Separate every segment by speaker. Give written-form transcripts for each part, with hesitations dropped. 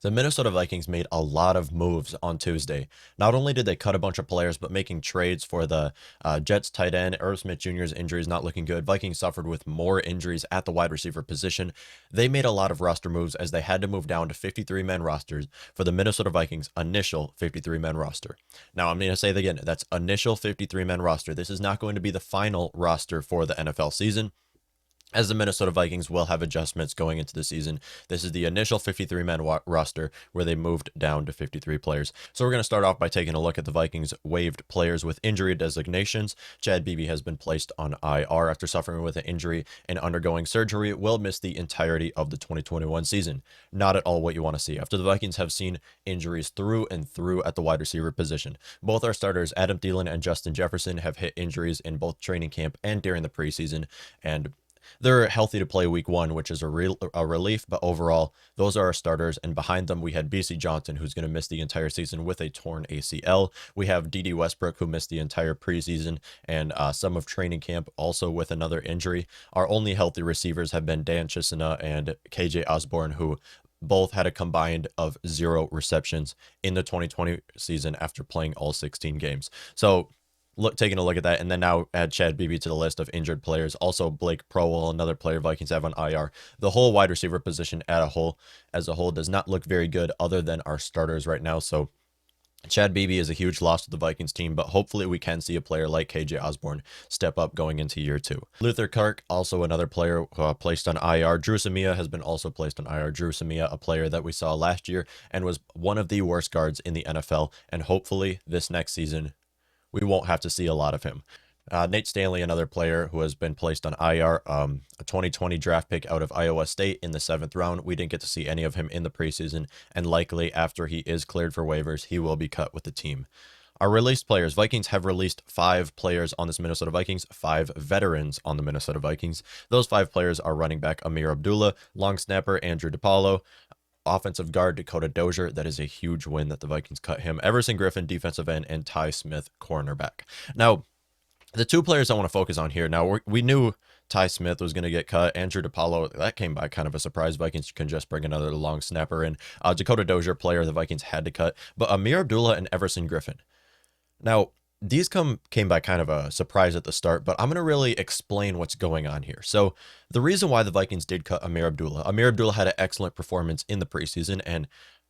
Speaker 1: The Minnesota Vikings made a lot of moves on Tuesday. Not only did they cut a bunch of players, but making trades for the Jets tight end. Irv Smith Jr.'s injury is not looking good. Vikings suffered with more injuries at the wide receiver position. They made a lot of roster moves as they had to move down to 53-man rosters for the Minnesota Vikings' initial 53-man roster. Now, I'm going to say it again. That's initial 53-man roster. This is not going to be the final roster for the NFL season, as the Minnesota Vikings will have adjustments going into the season. This is the initial 53-man roster where they moved down to 53 players. So we're going to start off by taking a look at the Vikings waived players with injury designations. Chad Bibi has been placed on IR after suffering with an injury and undergoing surgery. Will miss the entirety of the 2021 season. Not at all what you want to see after the Vikings have seen injuries through and through at the wide receiver position. Both our starters, Adam Dillon and Justin Jefferson, have hit injuries in both training camp and during the preseason, and they're healthy to play week one, which is a relief, but overall, those are our starters. And behind them, we had BC Johnson, who's going to miss the entire season with a torn ACL. We have Dede Westbrook, who missed the entire preseason and some of training camp, also with another injury. Our only healthy receivers have been Dan Chisena and KJ Osborne, who both had a combined of 0 receptions in the 2020 season after playing all 16 games. So taking a look at that, and then now add Chad Bibi to the list of injured players. Also, Blake Crowell, another player Vikings have on IR. The whole wide receiver position as a whole does not look very good other than our starters right now. So Chad Bibi is a huge loss to the Vikings team, but hopefully we can see a player like KJ Osborne step up going into year 2. Kirk, also another player placed on IR. Drew Samia has been also placed on IR. Drew Samia, a player that we saw last year and was one of the worst guards in the NFL, and hopefully this next season we won't have to see a lot of him. Nate Stanley, another player who has been placed on IR, a 2020 draft pick out of Iowa State in the 7th round. We didn't get to see any of him in the preseason, and likely after he is cleared for waivers, he will be cut with the team. Our released players, Vikings have released 5 players on this Minnesota Vikings, 5 veterans on the Minnesota Vikings. Those 5 players are running back Amir Abdullah, long snapper Andrew DePaulo, offensive guard Dakota Dozier. That is a huge win that the Vikings cut him. Everson Griffin, defensive end, and Ty Smith, cornerback. Now, the 2 players I want to focus on here. Now, we knew Ty Smith was going to get cut. Andrew DePaulo, that came by kind of a surprise. Vikings can just bring another long snapper in. Dakota Dozier, player the Vikings had to cut. But Amir Abdullah and Everson Griffin. Now, these came by kind of a surprise at the start, but I'm going to really explain what's going on here. So the reason why the Vikings did cut Amir Abdullah had an excellent performance in the preseason and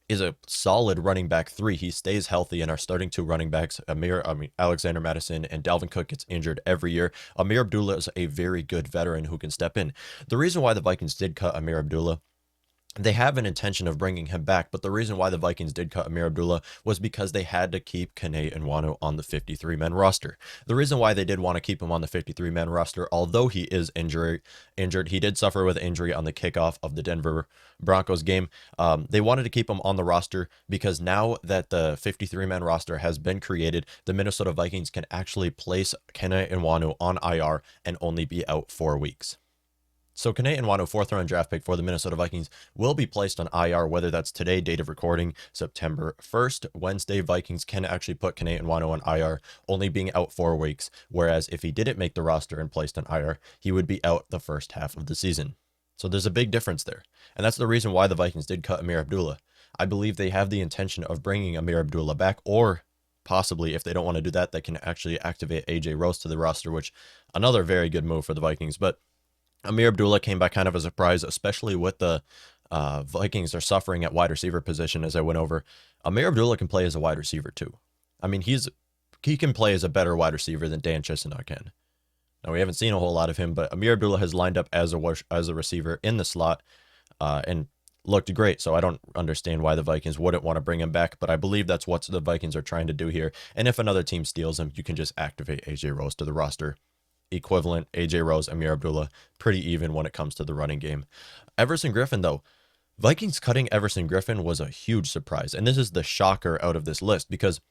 Speaker 1: is a solid running back 3. He stays healthy, and our starting 2 running backs, Alexander Madison and Dalvin Cook, gets injured every year. Amir Abdullah is a very good veteran who can step in. The reason why the Vikings did cut Amir Abdullah, they have an intention of bringing him back, but the reason why the Vikings did cut Amir Abdullah was because they had to keep Kene Nwanu on the 53-man roster. The reason why they did want to keep him on the 53-man roster, although he is injured, he did suffer with injury on the kickoff of the Denver Broncos game. They wanted to keep him on the roster because now that the 53-man roster has been created, the Minnesota Vikings can actually place Kene Nwanu on IR and only be out 4 weeks. So Kene Nwanu, 4th-round draft pick for the Minnesota Vikings, will be placed on IR, whether that's today, date of recording, September 1st. Wednesday, Vikings can actually put Kene Nwanu on IR, only being out 4 weeks, whereas if he didn't make the roster and placed on IR, he would be out the first half of the season. So there's a big difference there, and that's the reason why the Vikings did cut Amir Abdullah. I believe they have the intention of bringing Amir Abdullah back, or possibly, if they don't want to do that, they can actually activate AJ Rose to the roster, which another very good move for the Vikings. But Amir Abdullah came by kind of a surprise, especially with the Vikings are suffering at wide receiver position, as I went over. Amir Abdullah can play as a wide receiver too. I mean, he can play as a better wide receiver than Dan Chisena can. Now, we haven't seen a whole lot of him, but Amir Abdullah has lined up as a receiver in the slot and looked great. So I don't understand why the Vikings wouldn't want to bring him back, but I believe that's what the Vikings are trying to do here. And if another team steals him, you can just activate AJ Rose to the roster. Equivalent, AJ Rose, Amir Abdullah, pretty even when it comes to the running game. Everson Griffin, though, Vikings cutting Everson Griffin was a huge surprise, and this is the shocker out of this list because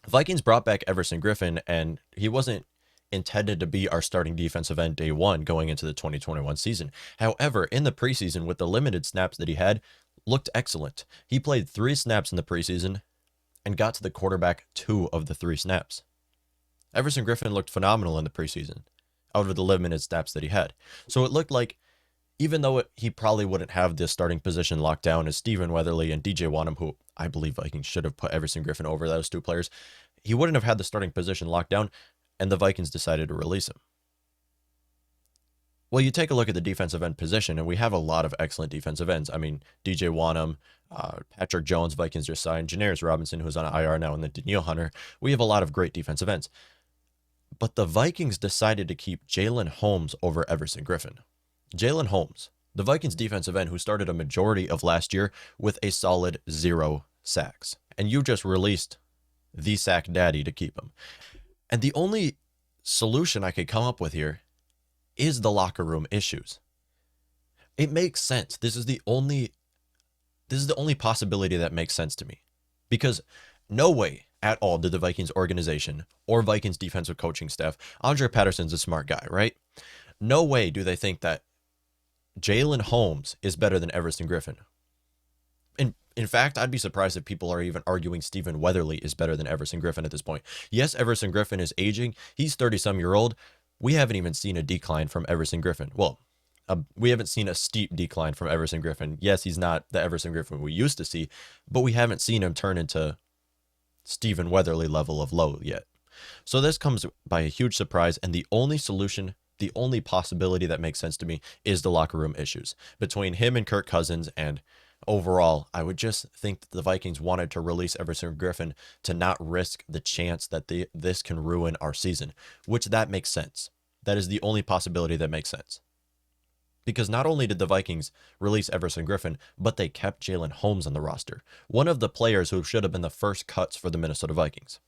Speaker 1: Vikings brought back Everson Griffin, and he wasn't intended to be our starting defensive end day 1 going into the 2021 season. However, in the preseason, with the limited snaps that he had, looked excellent. He played 3 snaps in the preseason and got to the quarterback 2 of the 3 snaps. Everson Griffin looked phenomenal in the preseason out of the limited snaps that he had. So it looked like even though he probably wouldn't have the starting position locked down as Stephen Weatherly and DJ Wanham, who I believe Vikings should have put Everson Griffin over those two players, he wouldn't have had the starting position locked down, and the Vikings decided to release him. Well, you take a look at the defensive end position, and we have a lot of excellent defensive ends. I mean, DJ Wanham, Patrick Jones, Vikings just signed, Janarius Robinson, who's on IR now, and then Daniil Hunter. We have a lot of great defensive ends. But the Vikings decided to keep Jalen Holmes over Everson Griffin. Jalen Holmes, the Vikings defensive end who started a majority of last year with a solid 0 sacks. And you just released the sack daddy to keep him. And the only solution I could come up with here is the locker room issues. It makes sense. This is the only possibility that makes sense to me. Because no way at all did the Vikings organization or Vikings defensive coaching staff, Andre Patterson's a smart guy, right? No way do they think that Jalen Holmes is better than Everson Griffin. In fact, I'd be surprised if people are even arguing Stephen Weatherly is better than Everson Griffin at this point. Yes, Everson Griffin is aging. He's 30-some-year-old. We haven't even seen a decline from Everson Griffin. Well, we haven't seen a steep decline from Everson Griffin. Yes, he's not the Everson Griffin we used to see, but we haven't seen him turn into Stephen Weatherly level of low yet. So this comes by a huge surprise, and the only solution, the only possibility that makes sense to me is the locker room issues between him and Kirk Cousins. And overall, I would just think that the Vikings wanted to release Everson Griffin to not risk the chance that this can ruin our season, which that makes sense. That is the only possibility that makes sense. Because not only did the Vikings release Everson Griffin, but they kept Jalen Holmes on the roster, one of the players who should have been the first cuts for the Minnesota Vikings.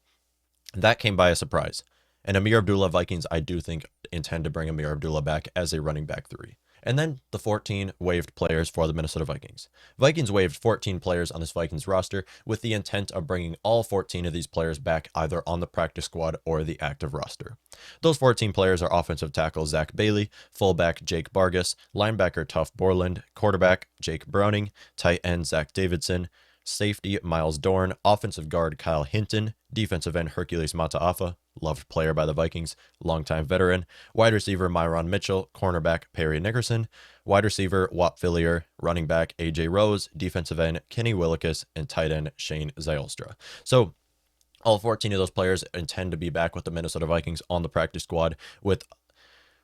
Speaker 1: That came by a surprise. And Amir Abdullah, Vikings, I do think, intend to bring Amir Abdullah back as a running back 3. And then the 14 waived players for the Minnesota Vikings. Vikings waived 14 players on this Vikings roster with the intent of bringing all 14 of these players back either on the practice squad or the active roster. Those 14 players are offensive tackle Zach Bailey, fullback Jake Bargas, linebacker Tuff Borland, quarterback Jake Browning, tight end Zach Davidson, safety Miles Dorn, offensive guard Kyle Hinton, defensive end Hercules Mataafa, loved player by the Vikings, longtime veteran, wide receiver Myron Mitchell, cornerback Perry Nickerson, wide receiver Watt Fillier, running back AJ Rose, defensive end Kenny Willekes, and tight end Shane Zylstra. So all 14 of those players intend to be back with the Minnesota Vikings on the practice squad with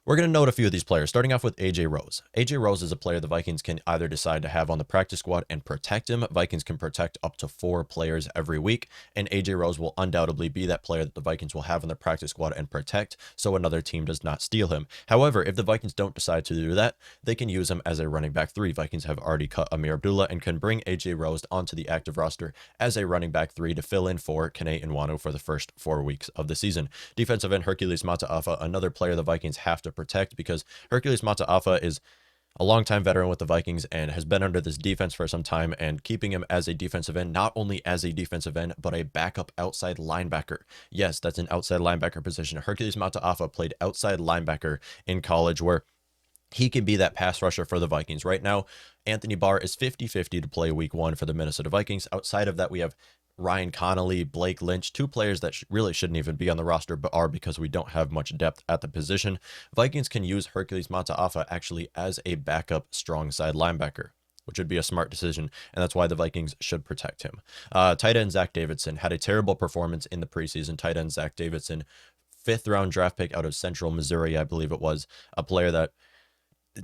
Speaker 1: We're going to note a few of these players, starting off with AJ Rose. AJ Rose is a player the Vikings can either decide to have on the practice squad and protect him. Vikings can protect up to 4 players every week, and AJ Rose will undoubtedly be that player that the Vikings will have on the practice squad and protect so another team does not steal him. However, if the Vikings don't decide to do that, they can use him as a running back 3. Vikings have already cut Amir Abdullah and can bring AJ Rose onto the active roster as a running back 3 to fill in for Kene Nwanu for the first 4 weeks of the season. Defensive end Hercules Mataafa, another player the Vikings have to protect because Hercules Mataafa is a longtime veteran with the Vikings and has been under this defense for some time, and keeping him as a defensive end, not only as a defensive end, but a backup outside linebacker. Yes, that's an outside linebacker position. Hercules Mataafa played outside linebacker in college where he can be that pass rusher for the Vikings. Right now, Anthony Barr is 50-50 to play week 1 for the Minnesota Vikings. Outside of that, we have Ryan Connolly, Blake Lynch, 2 players that really shouldn't even be on the roster, but are because we don't have much depth at the position. Vikings can use Hercules Mataafa actually as a backup strong side linebacker, which would be a smart decision, and that's why the Vikings should protect him. Tight end Zach Davidson had a terrible performance in the preseason. Tight end Zach Davidson, 5th-round draft pick out of Central Missouri, I believe it was, a player that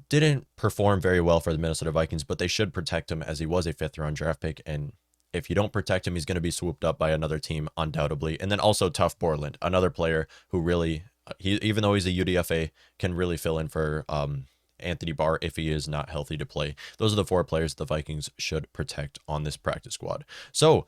Speaker 1: didn't perform very well for the Minnesota Vikings, but they should protect him as he was a 5th-round draft pick, and if you don't protect him, he's going to be swooped up by another team, undoubtedly. And then also Tuff Borland, another player who really, even though he's a UDFA, can really fill in for Anthony Barr if he is not healthy to play. Those are the 4 players the Vikings should protect on this practice squad. So,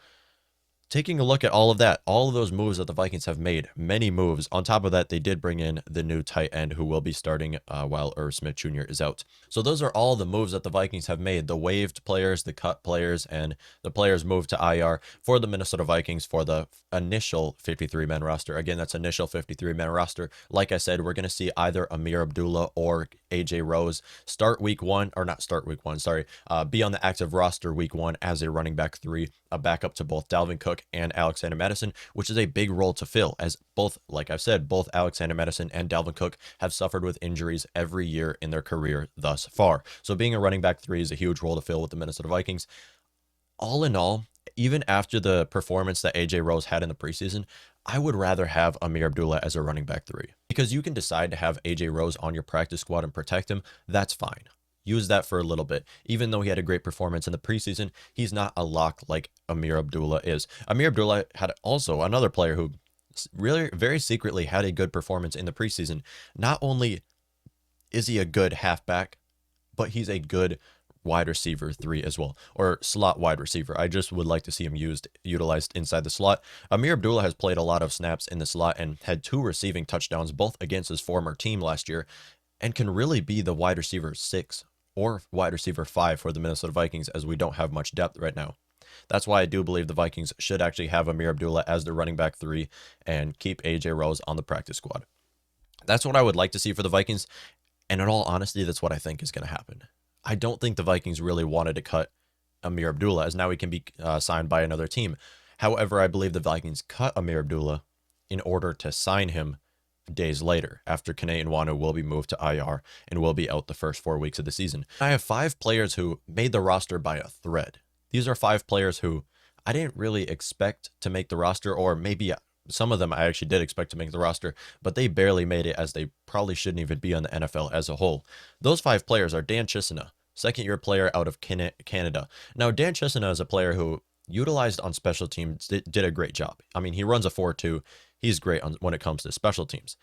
Speaker 1: taking a look at all of that, all of those moves that the Vikings have made, many moves. On top of that, they did bring in the new tight end who will be starting while Irv Smith Jr. is out. So those are all the moves that the Vikings have made, the waived players, the cut players, and the players moved to IR for the Minnesota Vikings for the initial 53-man roster. Again, that's initial 53-man roster. Like I said, we're going to see either Amir Abdullah or AJ Rose start week one, or not start week one, sorry, be on the active roster week one as a running back 3, a backup to both Dalvin Cook and Alexander Mattison, which is a big role to fill, as both, like I've said, both Alexander Mattison and Dalvin Cook have suffered with injuries every year in their career thus far. So being a running back 3 is a huge role to fill with the Minnesota Vikings. All in all, even after the performance that AJ Rose had in the preseason, I would rather have Amir Abdullah as a running back 3, because you can decide to have AJ Rose on your practice squad and protect him. That's fine. Use that for a little bit. Even though he had a great performance in the preseason, he's not a lock like Amir Abdullah is. Amir Abdullah had also another player who really very secretly had a good performance in the preseason. Not only is he a good halfback, but he's a good wide receiver 3 as well, or slot wide receiver. I just would like to see him utilized inside the slot. Amir Abdullah has played a lot of snaps in the slot and had 2 receiving touchdowns, both against his former team last year, and can really be the wide receiver 6 or wide receiver 5 for the Minnesota Vikings, as we don't have much depth right now. That's why I do believe the Vikings should actually have Amir Abdullah as their running back 3 and keep AJ Rose on the practice squad. That's what I would like to see for the Vikings, and in all honesty, that's what I think is going to happen. I don't think the Vikings really wanted to cut Amir Abdullah, as now he can be signed by another team. However, I believe the Vikings cut Amir Abdullah in order to sign him days later, after Kane and Wanu will be moved to IR and will be out the first 4 weeks of the season. I have 5 players who made the roster by a thread. These are 5 players who I didn't really expect to make the roster, or maybe some of them I actually did expect to make the roster, but they barely made it, as they probably shouldn't even be on the NFL as a whole. Those 5 players are Dan Chisena, second-year player out of Canada. Now, Dan Chisena is a player who, utilized on special teams, did a great job. I mean, he runs a 4.2. He's great when it comes to special teams.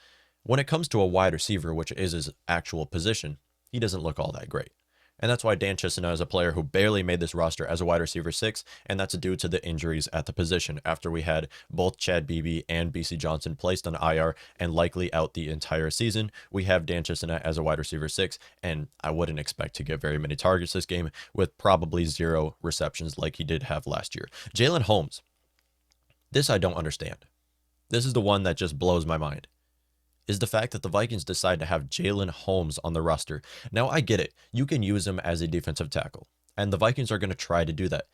Speaker 1: When it comes to a wide receiver, which is his actual position, he doesn't look all that great. And that's why Dan Chisena is a player who barely made this roster as a wide receiver 6, and that's due to the injuries at the position, after we had both Chad Bibi and BC Johnson placed on IR and likely out the entire season. We have Dan Chisena as a wide receiver 6, and I wouldn't expect to get very many targets this game, with probably 0 receptions like he did have last year. Jalen Holmes, this I don't understand. This is the one that just blows my mind, is the fact that the Vikings decide to have Jalen Holmes on the roster. Now, I get it. You can use him as a defensive tackle, and the Vikings are going to try to do that.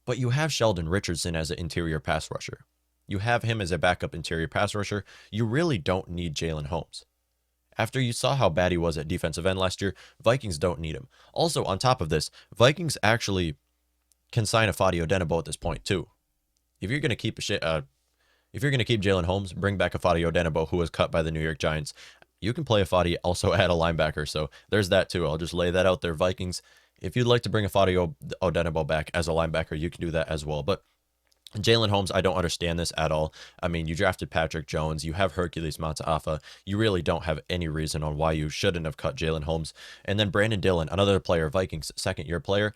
Speaker 1: But you have Sheldon Richardson as an interior pass rusher. You have him as a backup interior pass rusher. You really don't need Jalen Holmes. After you saw how bad he was at defensive end last year, Vikings don't need him. Also, on top of this, Vikings actually can sign a Fadi Odenigbo at this point, too. If you're going to keep Jalen Holmes, bring back a Fadi Odenigbo, who was cut by the New York Giants. You can play a Fadi also at a linebacker, so there's that too. I'll just lay that out there, Vikings. If you'd like to bring a Fadi Odenigbo back as a linebacker, you can do that as well. But Jalen Holmes, I don't understand this at all. I mean, you drafted Patrick Jones, you have Hercules Mataafa. You really don't have any reason on why you shouldn't have cut Jalen Holmes. And then Brandon Dillon, another player, Vikings second-year player.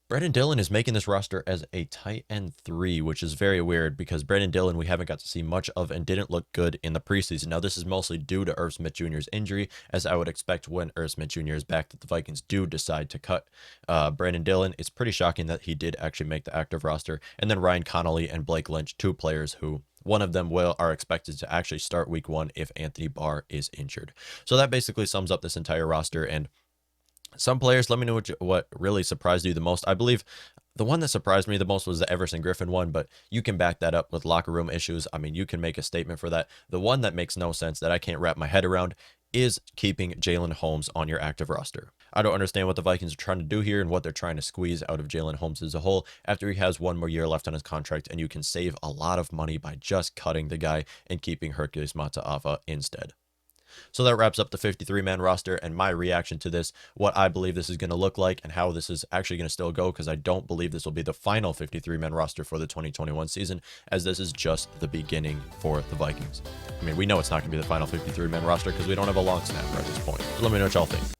Speaker 1: Brandon Dillon is making this roster as a tight end 3, which is very weird, because Brandon Dillon we haven't got to see much of and didn't look good in the preseason. Now, this is mostly due to Irv Smith Jr.'s injury, as I would expect when Irv Smith Jr. is back that the Vikings do decide to cut Brandon Dillon. It's pretty shocking that he did actually make the active roster. And then Ryan Connolly and Blake Lynch, 2 players who one of them are expected to actually start week 1 if Anthony Barr is injured. So that basically sums up this entire roster. And some players, let me know what really surprised you the most. I believe the one that surprised me the most was the Everson Griffin one, but you can back that up with locker room issues. I mean, you can make a statement for that. The one that makes no sense, that I can't wrap my head around, is keeping Jalen Holmes on your active roster. I don't understand what the Vikings are trying to do here and what they're trying to squeeze out of Jalen Holmes as a whole after he has 1 more year left on his contract, and you can save a lot of money by just cutting the guy and keeping Hercules Mataafa instead. So that wraps up the 53-man roster and my reaction to this, what I believe this is going to look like, and how this is actually going to still go, because I don't believe this will be the final 53-man roster for the 2021 season, as this is just the beginning for the Vikings. I mean, we know it's not going to be the final 53-man roster because we don't have a long snapper at this point. So let me know what y'all think.